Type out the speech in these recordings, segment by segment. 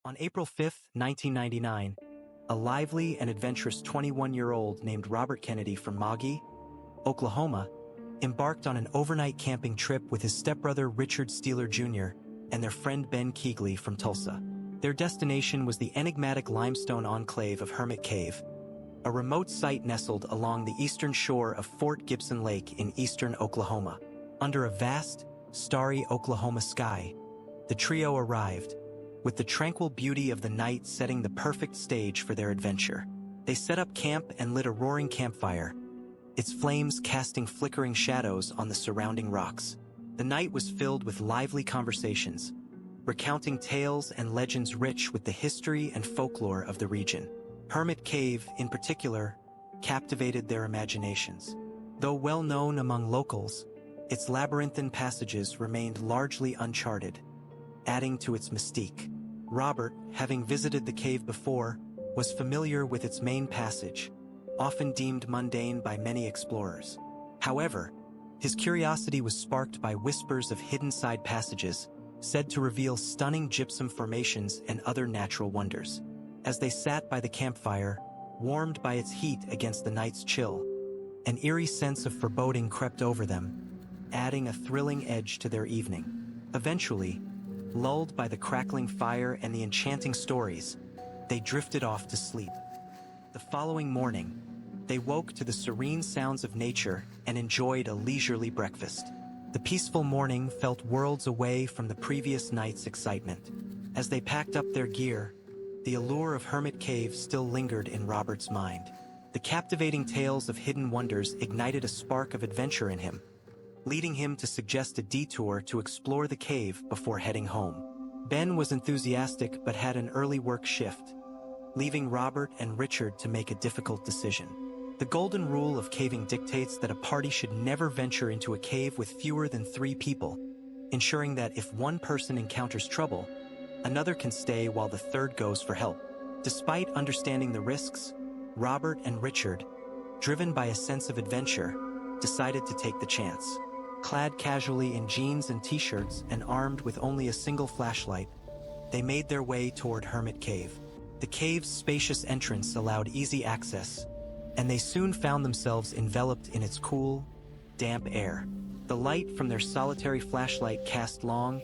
On April 5, 1999, a lively and adventurous 21-year-old named Robert Kennedy from Moggy, Oklahoma, embarked on an overnight camping trip with his stepbrother Richard Steeler Jr. and their friend Ben Keegley from Tulsa. Their destination was the enigmatic limestone enclave of Hermit Cave, a remote site nestled along the eastern shore of Fort Gibson Lake in eastern Oklahoma. Under a vast, starry Oklahoma sky, the trio arrived, with the tranquil beauty of the night setting the perfect stage for their adventure. They set up camp and lit a roaring campfire, its flames casting flickering shadows on the surrounding rocks. The night was filled with lively conversations, recounting tales and legends rich with the history and folklore of the region. Hermit Cave, in particular, captivated their imaginations. Though well known among locals, its labyrinthine passages remained largely uncharted, adding to its mystique. Robert, having visited the cave before, was familiar with its main passage, often deemed mundane by many explorers. However, his curiosity was sparked by whispers of hidden side passages, said to reveal stunning gypsum formations and other natural wonders. As they sat by the campfire, warmed by its heat against the night's chill, an eerie sense of foreboding crept over them, adding a thrilling edge to their evening. Eventually, lulled by the crackling fire and the enchanting stories, they drifted off to sleep. The following morning, they woke to the serene sounds of nature and enjoyed a leisurely breakfast. The peaceful morning felt worlds away from the previous night's excitement. As they packed up their gear, the allure of Hermit Cave still lingered in Robert's mind. The captivating tales of hidden wonders ignited a spark of adventure in him, leading him to suggest a detour to explore the cave before heading home. Ben was enthusiastic but had an early work shift, leaving Robert and Richard to make a difficult decision. The golden rule of caving dictates that a party should never venture into a cave with fewer than 3 people, ensuring that if one person encounters trouble, another can stay while the third goes for help. Despite understanding the risks, Robert and Richard, driven by a sense of adventure, decided to take the chance. Clad casually in jeans and t-shirts and armed with only a single flashlight, they made their way toward Hermit Cave. The cave's spacious entrance allowed easy access, and they soon found themselves enveloped in its cool, damp air. The light from their solitary flashlight cast long,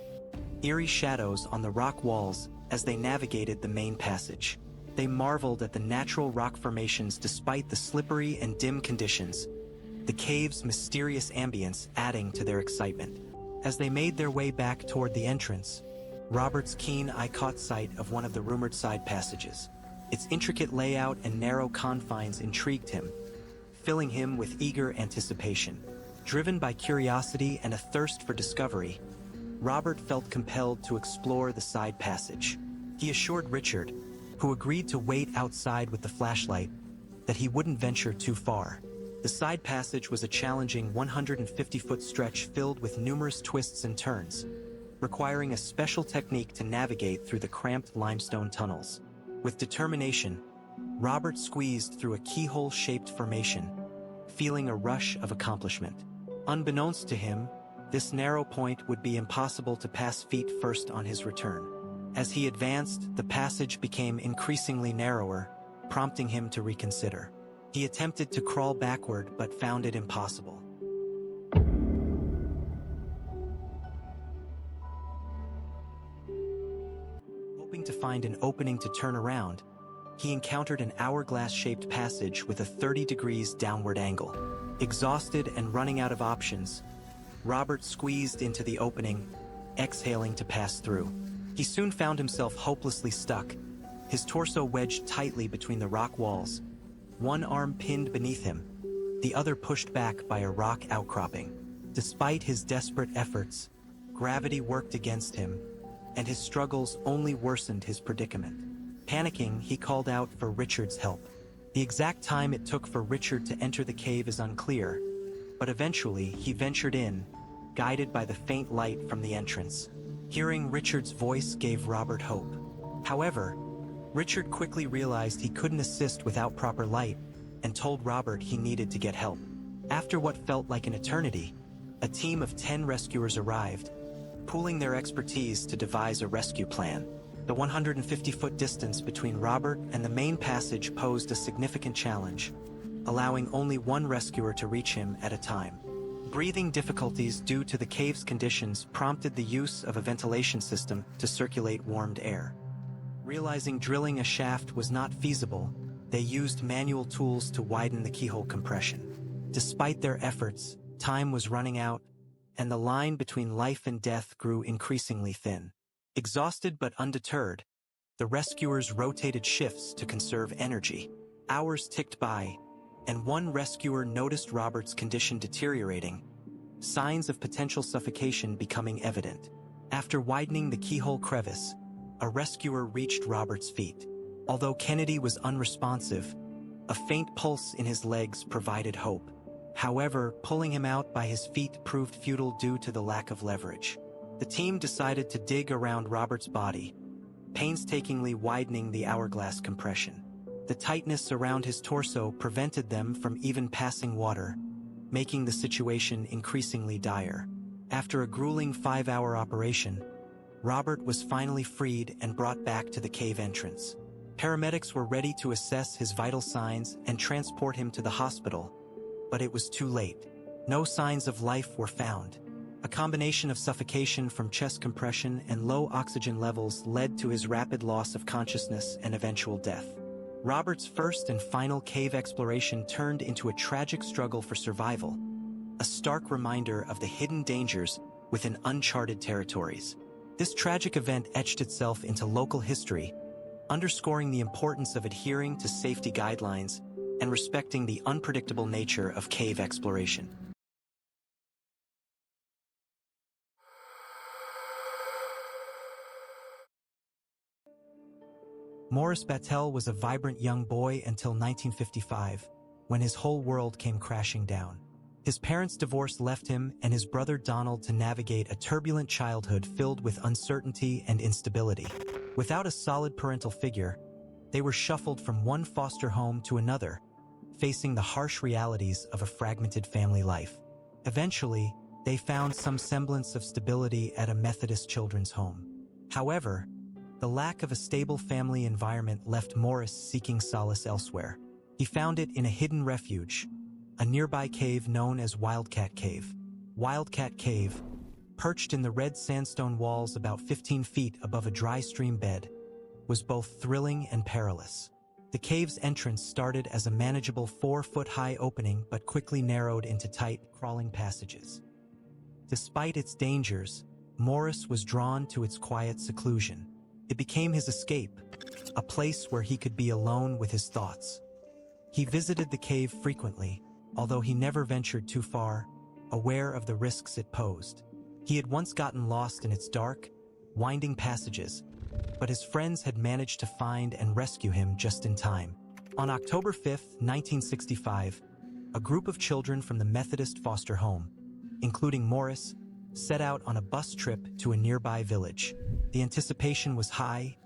eerie shadows on the rock walls as they navigated the main passage. They marveled at the natural rock formations despite the slippery and dim conditions, the cave's mysterious ambience adding to their excitement. As they made their way back toward the entrance, Robert's keen eye caught sight of one of the rumored side passages. Its intricate layout and narrow confines intrigued him, filling him with eager anticipation. Driven by curiosity and a thirst for discovery, Robert felt compelled to explore the side passage. He assured Richard, who agreed to wait outside with the flashlight, that he wouldn't venture too far. The side passage was a challenging 150-foot stretch filled with numerous twists and turns, requiring a special technique to navigate through the cramped limestone tunnels. With determination, Robert squeezed through a keyhole-shaped formation, feeling a rush of accomplishment. Unbeknownst to him, this narrow point would be impossible to pass feet first on his return. As he advanced, the passage became increasingly narrower, prompting him to reconsider. He attempted to crawl backward but found it impossible. Hoping to find an opening to turn around, he encountered an hourglass-shaped passage with a 30 degrees downward angle. Exhausted and running out of options, Robert squeezed into the opening, exhaling to pass through. He soon found himself hopelessly stuck, his torso wedged tightly between the rock walls, one arm pinned beneath him, the other pushed back by a rock outcropping. Despite his desperate efforts, gravity worked against him, and his struggles only worsened his predicament. Panicking, he called out for Richard's help. The exact time it took for Richard to enter the cave is unclear, but eventually he ventured in, guided by the faint light from the entrance. Hearing Richard's voice gave Robert hope. However, Richard quickly realized he couldn't assist without proper light and told Robert he needed to get help. After what felt like an eternity, a team of 10 rescuers arrived, pooling their expertise to devise a rescue plan. The 150-foot distance between Robert and the main passage posed a significant challenge, allowing only one rescuer to reach him at a time. Breathing difficulties due to the cave's conditions prompted the use of a ventilation system to circulate warmed air. Realizing drilling a shaft was not feasible, they used manual tools to widen the keyhole compression. Despite their efforts, time was running out, and the line between life and death grew increasingly thin. Exhausted but undeterred, the rescuers rotated shifts to conserve energy. Hours ticked by, and one rescuer noticed Robert's condition deteriorating, signs of potential suffocation becoming evident. After widening the keyhole crevice, a rescuer reached Robert's feet. Although Kennedy was unresponsive, a faint pulse in his legs provided hope. However, pulling him out by his feet proved futile due to the lack of leverage. The team decided to dig around Robert's body, painstakingly widening the hourglass compression. The tightness around his torso prevented them from even passing water, making the situation increasingly dire. After a grueling 5-hour operation, Robert was finally freed and brought back to the cave entrance. Paramedics were ready to assess his vital signs and transport him to the hospital, but it was too late. No signs of life were found. A combination of suffocation from chest compression and low oxygen levels led to his rapid loss of consciousness and eventual death. Robert's first and final cave exploration turned into a tragic struggle for survival, a stark reminder of the hidden dangers within uncharted territories. This tragic event etched itself into local history, underscoring the importance of adhering to safety guidelines and respecting the unpredictable nature of cave exploration. Morris Battelle was a vibrant young boy until 1955, when his whole world came crashing down. His parents' divorce left him and his brother Donald to navigate a turbulent childhood filled with uncertainty and instability. Without a solid parental figure, they were shuffled from one foster home to another, facing the harsh realities of a fragmented family life. Eventually, they found some semblance of stability at a Methodist children's home. However, the lack of a stable family environment left Morris seeking solace elsewhere. He found it in a hidden refuge, a nearby cave known as Wildcat Cave. Wildcat Cave, perched in the red sandstone walls about 15 feet above a dry stream bed, was both thrilling and perilous. The cave's entrance started as a manageable 4-foot-high opening but quickly narrowed into tight, crawling passages. Despite its dangers, Morris was drawn to its quiet seclusion. It became his escape, a place where he could be alone with his thoughts. He visited the cave frequently, although he never ventured too far, aware of the risks it posed. He had once gotten lost in its dark, winding passages, but his friends had managed to find and rescue him just in time. On October 5, 1965, a group of children from the Methodist foster home, including Morris, set out on a bus trip to a nearby village. The anticipation was high,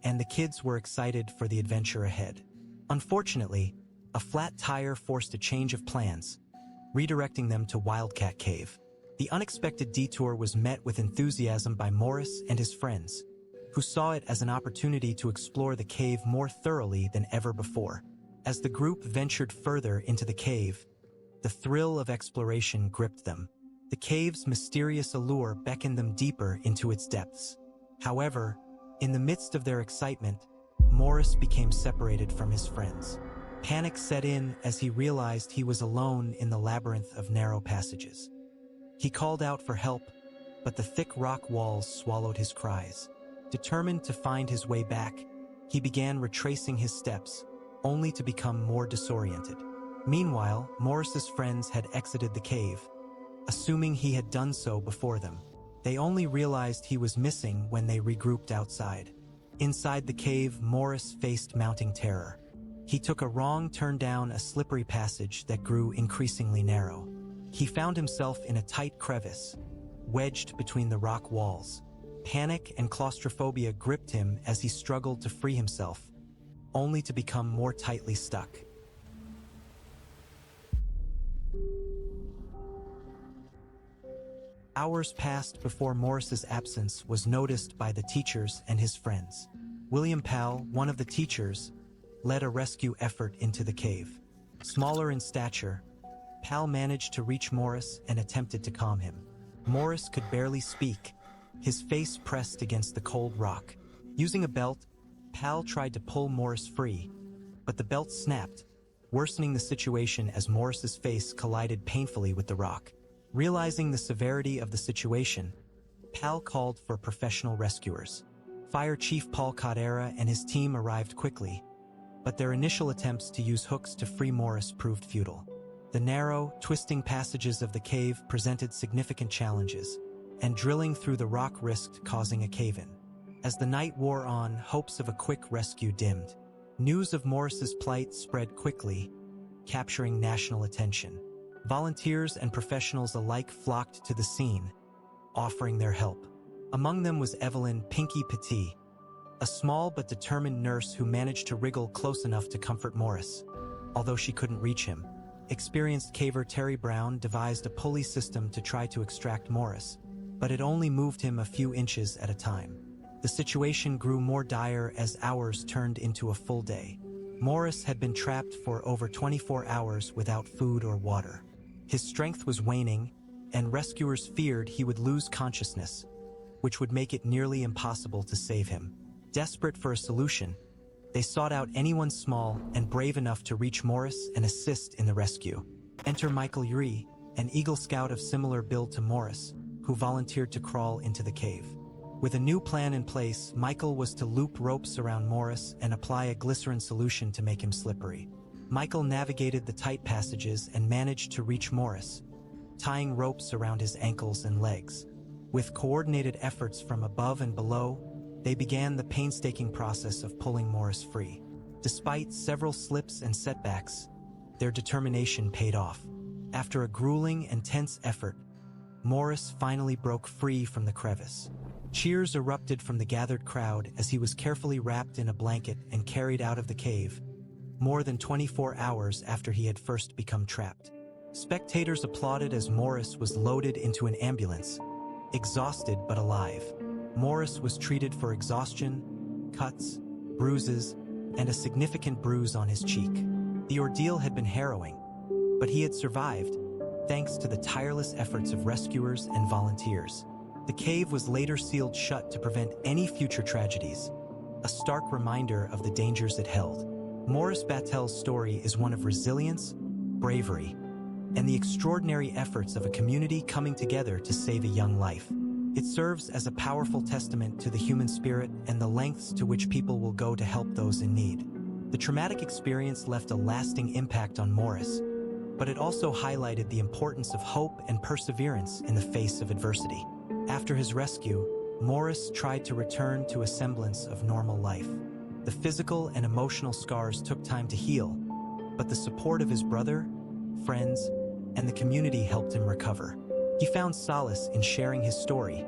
and the kids were excited for the adventure ahead. Unfortunately, a flat tire forced a change of plans, redirecting them to Wildcat Cave. The unexpected detour was met with enthusiasm by Morris and his friends, who saw it as an opportunity to explore the cave more thoroughly than ever before. As the group ventured further into the cave, the thrill of exploration gripped them. The cave's mysterious allure beckoned them deeper into its depths. However, in the midst of their excitement, Morris became separated from his friends. Panic set in as he realized he was alone in the labyrinth of narrow passages. He called out for help, but the thick rock walls swallowed his cries. Determined to find his way back, he began retracing his steps, only to become more disoriented. Meanwhile, Morris's friends had exited the cave, assuming he had done so before them. They only realized he was missing when they regrouped outside. Inside the cave, Morris faced mounting terror. He took a wrong turn down a slippery passage that grew increasingly narrow. He found himself in a tight crevice, wedged between the rock walls. Panic and claustrophobia gripped him as he struggled to free himself, only to become more tightly stuck. Hours passed before Morris's absence was noticed by the teachers and his friends. William Powell, one of the teachers, led a rescue effort into the cave. Smaller in stature, Powell managed to reach Morris and attempted to calm him. Morris could barely speak, his face pressed against the cold rock. Using a belt, Powell tried to pull Morris free, but the belt snapped, worsening the situation as Morris's face collided painfully with the rock. Realizing the severity of the situation, Powell called for professional rescuers. Fire Chief Paul Codera and his team arrived quickly, but their initial attempts to use hooks to free Morris proved futile. The narrow, twisting passages of the cave presented significant challenges, and drilling through the rock risked causing a cave-in. As the night wore on, hopes of a quick rescue dimmed. News of Morris's plight spread quickly, capturing national attention. Volunteers and professionals alike flocked to the scene, offering their help. Among them was Evelyn Pinky Petit, a small but determined nurse who managed to wriggle close enough to comfort Morris, although she couldn't reach him. Experienced caver Terry Brown devised a pulley system to try to extract Morris, but it only moved him a few inches at a time. The situation grew more dire as hours turned into a full day. Morris had been trapped for over 24 hours without food or water. His strength was waning, and rescuers feared he would lose consciousness, which would make it nearly impossible to save him. Desperate for a solution, they sought out anyone small and brave enough to reach Morris and assist in the rescue. Enter Michael Urey, an Eagle Scout of similar build to Morris, who volunteered to crawl into the cave. With a new plan in place, Michael was to loop ropes around Morris and apply a glycerin solution to make him slippery. Michael navigated the tight passages and managed to reach Morris, tying ropes around his ankles and legs. With coordinated efforts from above and below, they began the painstaking process of pulling Morris free. Despite several slips and setbacks, their determination paid off. After a grueling and tense effort, Morris finally broke free from the crevice. Cheers erupted from the gathered crowd as he was carefully wrapped in a blanket and carried out of the cave, more than 24 hours after he had first become trapped. Spectators applauded as Morris was loaded into an ambulance, exhausted but alive. Morris was treated for exhaustion, cuts, bruises, and a significant bruise on his cheek. The ordeal had been harrowing, but he had survived, thanks to the tireless efforts of rescuers and volunteers. The cave was later sealed shut to prevent any future tragedies, a stark reminder of the dangers it held. Morris Batel's story is one of resilience, bravery, and the extraordinary efforts of a community coming together to save a young life. It serves as a powerful testament to the human spirit and the lengths to which people will go to help those in need. The traumatic experience left a lasting impact on Morris, but it also highlighted the importance of hope and perseverance in the face of adversity. After his rescue, Morris tried to return to a semblance of normal life. The physical and emotional scars took time to heal, but the support of his brother, friends, and the community helped him recover. He found solace in sharing his story,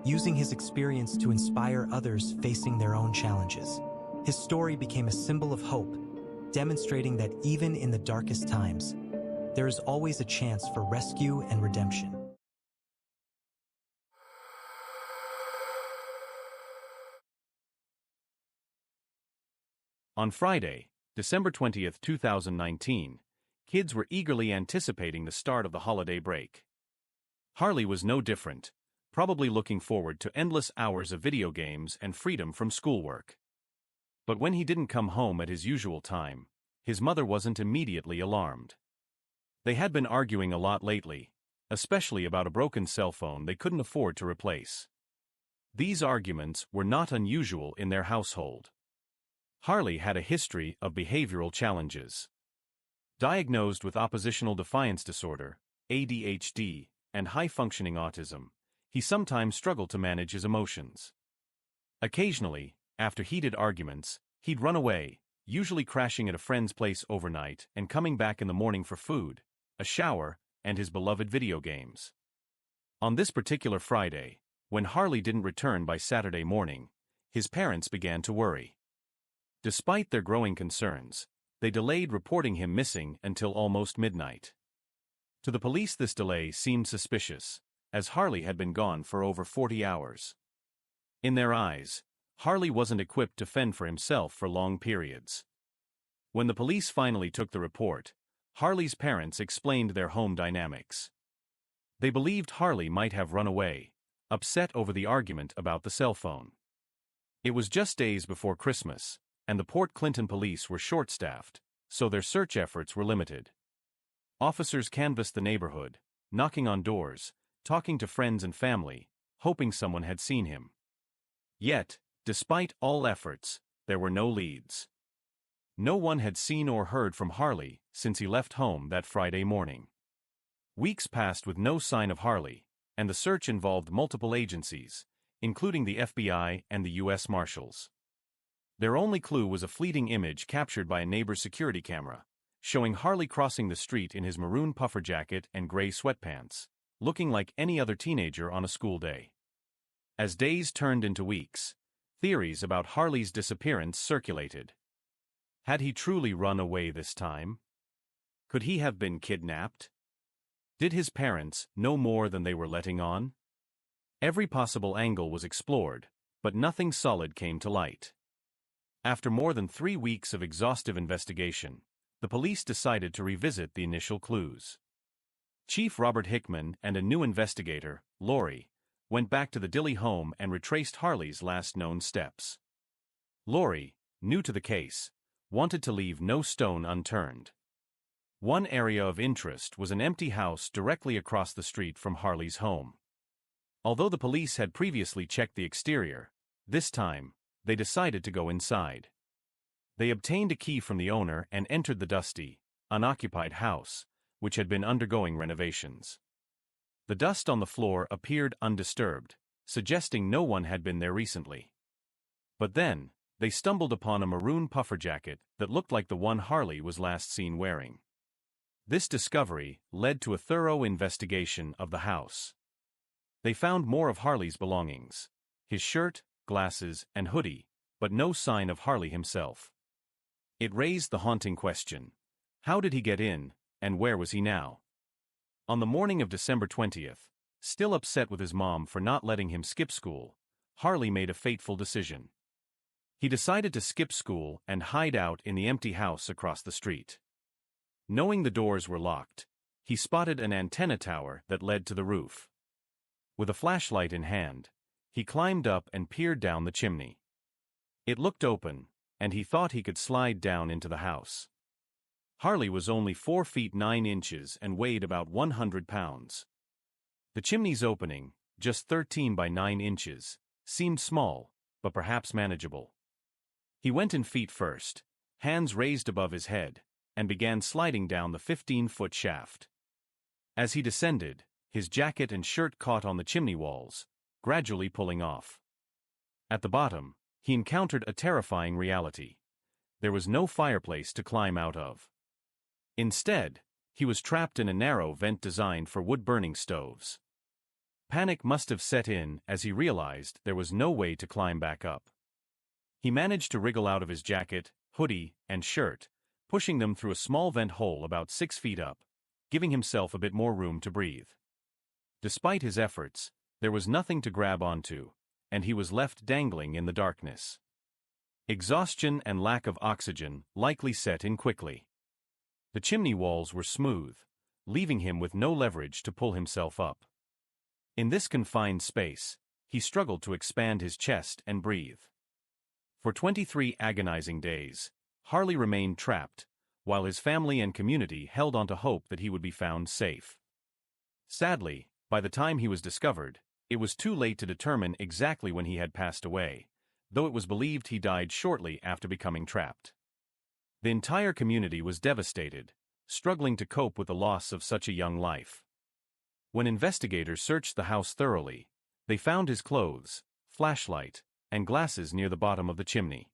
using his experience to inspire others facing their own challenges. His story became a symbol of hope, demonstrating that even in the darkest times, there is always a chance for rescue and redemption. On Friday, December 20th, 2019, kids were eagerly anticipating the start of the holiday break. Harley was no different, probably looking forward to endless hours of video games and freedom from schoolwork. But when he didn't come home at his usual time, his mother wasn't immediately alarmed. They had been arguing a lot lately, especially about a broken cell phone they couldn't afford to replace. These arguments were not unusual in their household. Harley had a history of behavioral challenges. Diagnosed with oppositional defiance disorder, ADHD, and high-functioning autism, he sometimes struggled to manage his emotions. Occasionally, after heated arguments, he'd run away, usually crashing at a friend's place overnight and coming back in the morning for food, a shower, and his beloved video games. On this particular Friday, when Harley didn't return by Saturday morning, his parents began to worry. Despite their growing concerns, they delayed reporting him missing until almost midnight. To the police, this delay seemed suspicious, as Harley had been gone for over 40 hours. In their eyes, Harley wasn't equipped to fend for himself for long periods. When the police finally took the report, Harley's parents explained their home dynamics. They believed Harley might have run away, upset over the argument about the cell phone. It was just days before Christmas, and the Port Clinton police were short-staffed, so their search efforts were limited. Officers canvassed the neighborhood, knocking on doors, talking to friends and family, hoping someone had seen him. Yet, despite all efforts, there were no leads. No one had seen or heard from Harley since he left home that Friday morning. Weeks passed with no sign of Harley, and the search involved multiple agencies, including the FBI and the U.S. Marshals. Their only clue was a fleeting image captured by a neighbor's security camera, showing Harley crossing the street in his maroon puffer jacket and gray sweatpants, looking like any other teenager on a school day. As days turned into weeks, theories about Harley's disappearance circulated. Had he truly run away this time? Could he have been kidnapped? Did his parents know more than they were letting on? Every possible angle was explored, but nothing solid came to light. After more than 3 weeks of exhaustive investigation, the police decided to revisit the initial clues. Chief Robert Hickman and a new investigator, Laurie, went back to the Dilly home and retraced Harley's last known steps. Laurie, new to the case, wanted to leave no stone unturned. One area of interest was an empty house directly across the street from Harley's home. Although the police had previously checked the exterior, this time, they decided to go inside. They obtained a key from the owner and entered the dusty, unoccupied house, which had been undergoing renovations. The dust on the floor appeared undisturbed, suggesting no one had been there recently. But then, they stumbled upon a maroon puffer jacket that looked like the one Harley was last seen wearing. This discovery led to a thorough investigation of the house. They found more of Harley's belongings: his shirt, glasses, and hoodie, but no sign of Harley himself. It raised the haunting question: how did he get in, and where was he now? On the morning of December 20th, still upset with his mom for not letting him skip school, Harley made a fateful decision. He decided to skip school and hide out in the empty house across the street. Knowing the doors were locked, he spotted an antenna tower that led to the roof. With a flashlight in hand, he climbed up and peered down the chimney. It looked open, and he thought he could slide down into the house. Harley was only 4 feet 9 inches and weighed about 100 pounds. The chimney's opening, just 13 by 9 inches, seemed small, but perhaps manageable. He went in feet first, hands raised above his head, and began sliding down the 15-foot shaft. As he descended, his jacket and shirt caught on the chimney walls, gradually pulling off. At the bottom, he encountered a terrifying reality. There was no fireplace to climb out of. Instead, he was trapped in a narrow vent designed for wood-burning stoves. Panic must have set in as he realized there was no way to climb back up. He managed to wriggle out of his jacket, hoodie, and shirt, pushing them through a small vent hole about 6 feet up, giving himself a bit more room to breathe. Despite his efforts, there was nothing to grab onto, and he was left dangling in the darkness. Exhaustion and lack of oxygen likely set in quickly. The chimney walls were smooth, leaving him with no leverage to pull himself up. In this confined space, he struggled to expand his chest and breathe. For 23 agonizing days, Harley remained trapped, while his family and community held on to hope that he would be found safe. Sadly, by the time he was discovered, it was too late to determine exactly when he had passed away, though it was believed he died shortly after becoming trapped. The entire community was devastated, struggling to cope with the loss of such a young life. When investigators searched the house thoroughly, they found his clothes, flashlight, and glasses near the bottom of the chimney.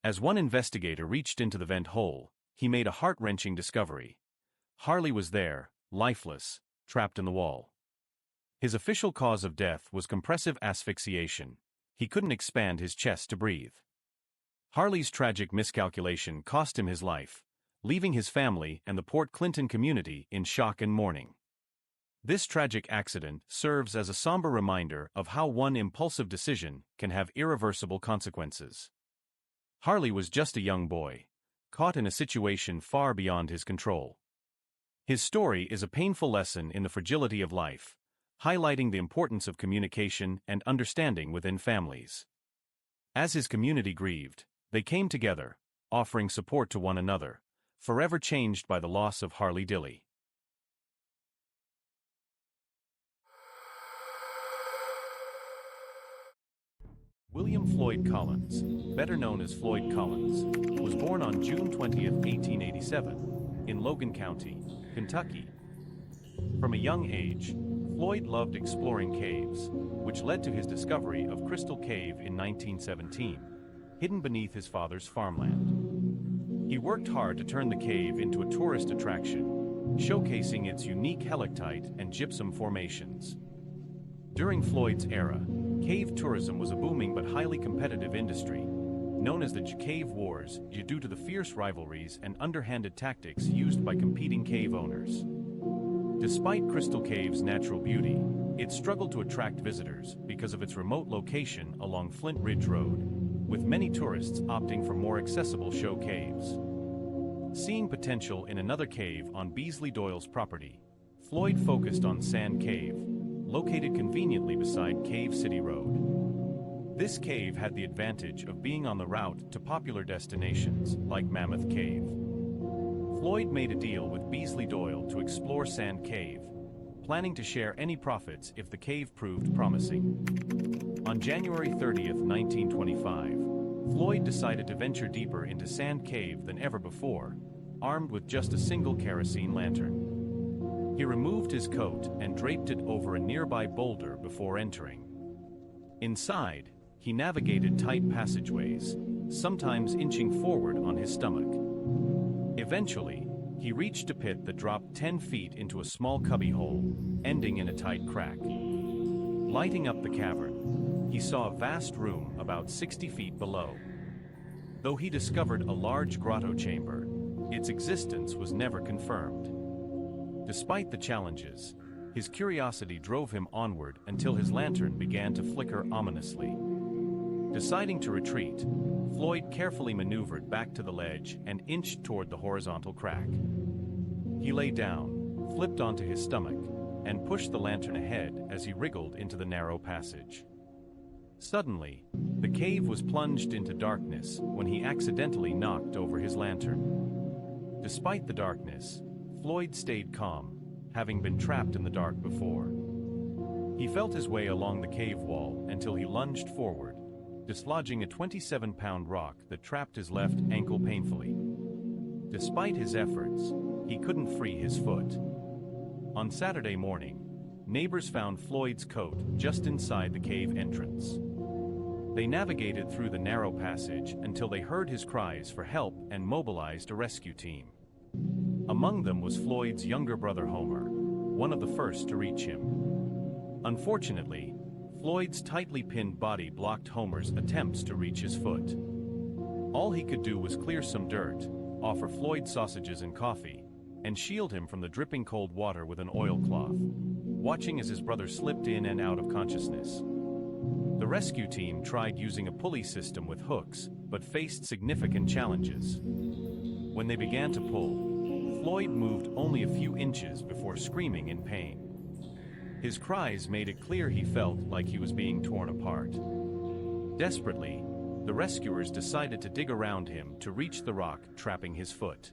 As one investigator reached into the vent hole, he made a heart-wrenching discovery. Harley was there, lifeless, trapped in the wall. His official cause of death was compressive asphyxiation. He couldn't expand his chest to breathe. Harley's tragic miscalculation cost him his life, leaving his family and the Port Clinton community in shock and mourning. This tragic accident serves as a somber reminder of how one impulsive decision can have irreversible consequences. Harley was just a young boy, caught in a situation far beyond his control. His story is a painful lesson in the fragility of life, highlighting the importance of communication and understanding within families. As his community grieved, they came together, offering support to one another, forever changed by the loss of Harley Dilley. William Floyd Collins, better known as Floyd Collins, was born on June 20, 1887, in Logan County, Kentucky. From a young age, Floyd loved exploring caves, which led to his discovery of Crystal Cave in 1917, hidden beneath his father's farmland. He worked hard to turn the cave into a tourist attraction, showcasing its unique helictite and gypsum formations. During Floyd's era, cave tourism was a booming but highly competitive industry, known as the Cave Wars due to the fierce rivalries and underhanded tactics used by competing cave owners. Despite Crystal Cave's natural beauty, it struggled to attract visitors because of its remote location along Flint Ridge Road, with many tourists opting for more accessible show caves. Seeing potential in another cave on Beasley Doyle's property, Floyd focused on Sand Cave, located conveniently beside Cave City Road. This cave had the advantage of being on the route to popular destinations like Mammoth Cave. Floyd made a deal with Beasley Doyle to explore Sand Cave, planning to share any profits if the cave proved promising. On January 30, 1925, Floyd decided to venture deeper into Sand Cave than ever before, armed with just a single kerosene lantern. He removed his coat and draped it over a nearby boulder before entering. Inside, he navigated tight passageways, sometimes inching forward on his stomach. Eventually, he reached a pit that dropped 10 feet into a small cubbyhole, ending in a tight crack. Lighting up the cavern, he saw a vast room about 60 feet below. Though he discovered a large grotto chamber, its existence was never confirmed. Despite the challenges, his curiosity drove him onward until his lantern began to flicker ominously. Deciding to retreat, Floyd carefully maneuvered back to the ledge and inched toward the horizontal crack. He lay down, flipped onto his stomach, and pushed the lantern ahead as he wriggled into the narrow passage. Suddenly, the cave was plunged into darkness when he accidentally knocked over his lantern. Despite the darkness, Floyd stayed calm, having been trapped in the dark before. He felt his way along the cave wall until he lunged forward, dislodging a 27-pound rock that trapped his left ankle painfully. Despite his efforts, he couldn't free his foot. On Saturday morning, neighbors found Floyd's coat just inside the cave entrance. They navigated through the narrow passage until they heard his cries for help and mobilized a rescue team. Among them was Floyd's younger brother Homer, one of the first to reach him. Unfortunately, Floyd's tightly pinned body blocked Homer's attempts to reach his foot. All he could do was clear some dirt, offer Floyd sausages and coffee, and shield him from the dripping cold water with an oilcloth, watching as his brother slipped in and out of consciousness. The rescue team tried using a pulley system with hooks, but faced significant challenges. When they began to pull, Floyd moved only a few inches before screaming in pain. His cries made it clear he felt like he was being torn apart. Desperately, the rescuers decided to dig around him to reach the rock trapping his foot.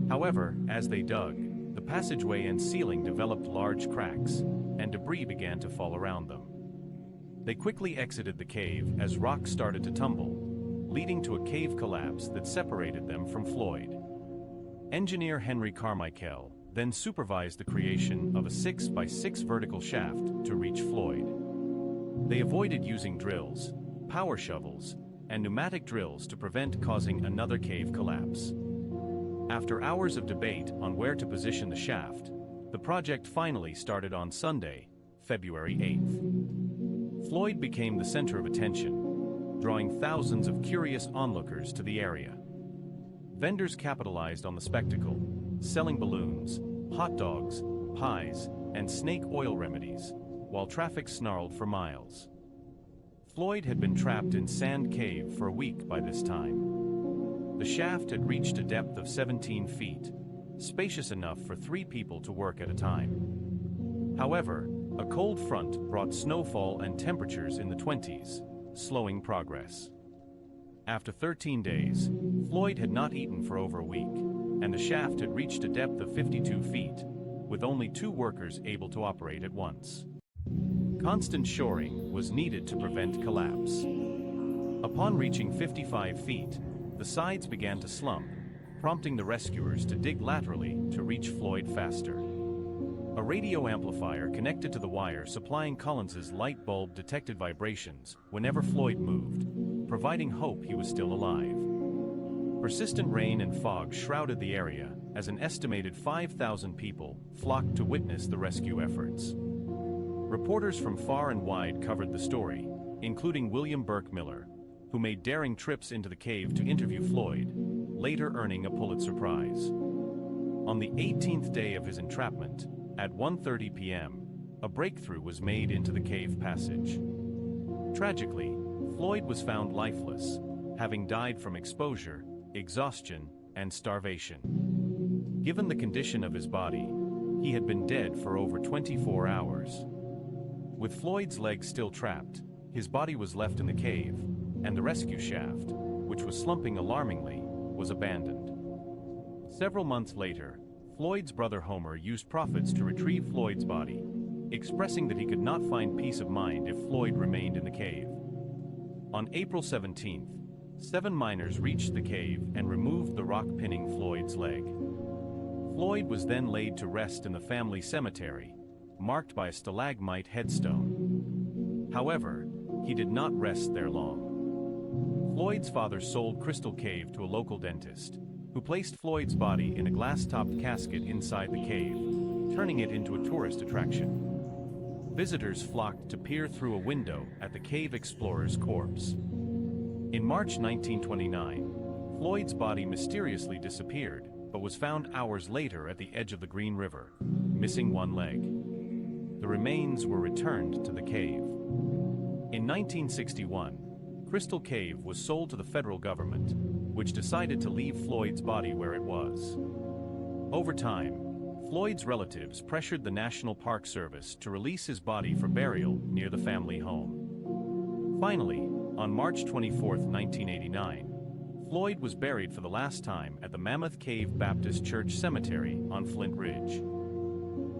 However, as they dug, the passageway and ceiling developed large cracks, and debris began to fall around them. They quickly exited the cave as rocks started to tumble, leading to a cave collapse that separated them from Floyd. Engineer Henry Carmichael then supervised the creation of a 6x6 vertical shaft to reach Floyd. They avoided using drills, power shovels, and pneumatic drills to prevent causing another cave collapse. After hours of debate on where to position the shaft, the project finally started on Sunday, February 8th. Floyd became the center of attention, drawing thousands of curious onlookers to the area. Vendors capitalized on the spectacle, selling balloons, hot dogs, pies, and snake oil remedies, while traffic snarled for miles. Floyd had been trapped in Sand Cave for a week by this time. The shaft had reached a depth of 17 feet, spacious enough for 3 people to work at a time. However, a cold front brought snowfall and temperatures in the 20s, slowing progress. After 13 days, Floyd had not eaten for over a week, and the shaft had reached a depth of 52 feet, with only 2 workers able to operate at once. Constant shoring was needed to prevent collapse. Upon reaching 55 feet, the sides began to slump, prompting the rescuers to dig laterally to reach Floyd faster. A radio amplifier connected to the wire supplying Collins's light bulb detected vibrations whenever Floyd moved, providing hope he was still alive. Persistent rain and fog shrouded the area as an estimated 5,000 people flocked to witness the rescue efforts. Reporters from far and wide covered the story, including William Burke Miller, who made daring trips into the cave to interview Floyd, later earning a Pulitzer Prize. On the 18th day of his entrapment, at 1:30 p.m., a breakthrough was made into the cave passage. Tragically, Floyd was found lifeless, having died from exposure, exhaustion, and starvation. Given the condition of his body, he had been dead for over 24 hours. With Floyd's legs still trapped, his body was left in the cave, and the rescue shaft, which was slumping alarmingly, was abandoned. Several months later, Floyd's brother Homer used profits to retrieve Floyd's body, expressing that he could not find peace of mind if Floyd remained in the cave. On April 17th, 7 miners reached the cave and removed the rock pinning Floyd's leg. Floyd was then laid to rest in the family cemetery, marked by a stalagmite headstone. However, he did not rest there long. Floyd's father sold Crystal Cave to a local dentist, who placed Floyd's body in a glass-topped casket inside the cave, turning it into a tourist attraction. Visitors flocked to peer through a window at the cave explorer's corpse. In March 1929, Floyd's body mysteriously disappeared, but was found hours later at the edge of the Green River, missing 1 leg. The remains were returned to the cave. In 1961, Crystal Cave was sold to the federal government, which decided to leave Floyd's body where it was. Over time, Floyd's relatives pressured the National Park Service to release his body for burial near the family home. Finally, on March 24, 1989, Floyd was buried for the last time at the Mammoth Cave Baptist Church Cemetery on Flint Ridge.